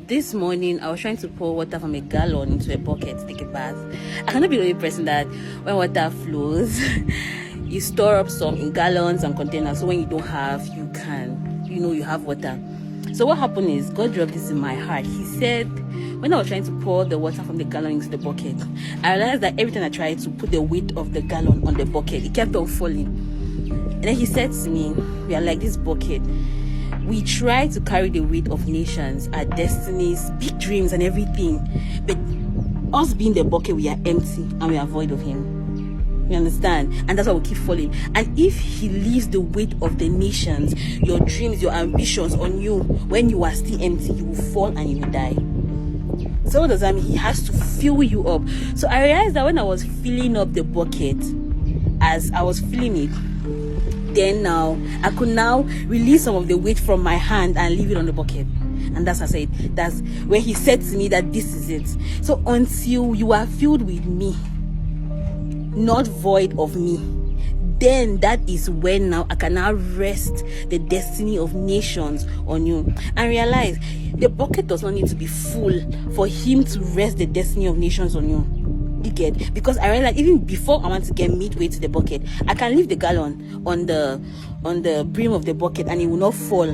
this morning I was trying to pour water from a gallon into a bucket to take a bath. I cannot be the only person that when water flows, you store up some in gallons and containers. So when you don't have, you can, you have water. So what happened is God dropped this in my heart. He said, when I was trying to pour the water from the gallon into the bucket, I realized that every time I tried to put the weight of the gallon on the bucket, it kept on falling. And then he said to me, we are like this bucket. We try to carry the weight of nations, our destinies, big dreams and everything. But us being the bucket, we are empty and we are void of him. You understand? And that's why we keep falling. And if he leaves the weight of the nations, your dreams, your ambitions on you, when you are still empty, you will fall and you will die. So what does that mean? He has to fill you up. So I realized that when I was filling up the bucket, as I was filling it, then now I could now release some of the weight from my hand and leave it on the bucket. And that's what I said. That's when he said to me that this is it. So until you are filled with me, not void of me, then that is when now I can now rest the destiny of nations on you. And realize the bucket does not need to be full for him to rest the destiny of nations on you. You get? Because I realized even before I want to get midway to the bucket, I can leave the gallon on the brim of the bucket and it will not fall.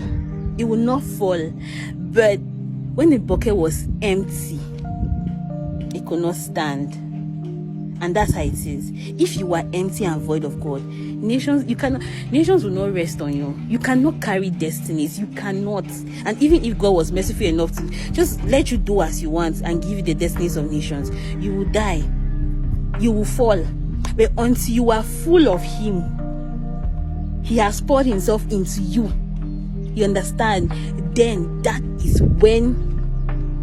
It will not fall. But when the bucket was empty, it could not stand. And that's how it is. If you are empty and void of God, nations will not rest on you. You cannot carry destinies. You cannot. And even if God was merciful enough to just let you do as you want and give you the destinies of nations, you will die. You will fall. But until you are full of him, he has poured himself into you. You understand? Then that is when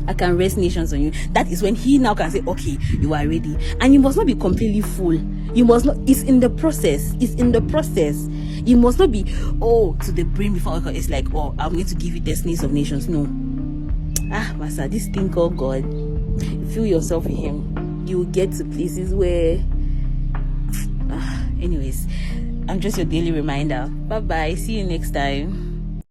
I can rest nations on you. That is when he now can say, okay, you are ready. And you must not be completely full. You must not, it's in the process. It's in the process. You must not be, to the brim before it's like, I'm going to give you destinies of nations. No. Master, this thing called God, fill yourself with him. You will get to places where, anyways, I'm just your daily reminder. Bye-bye. See you next time.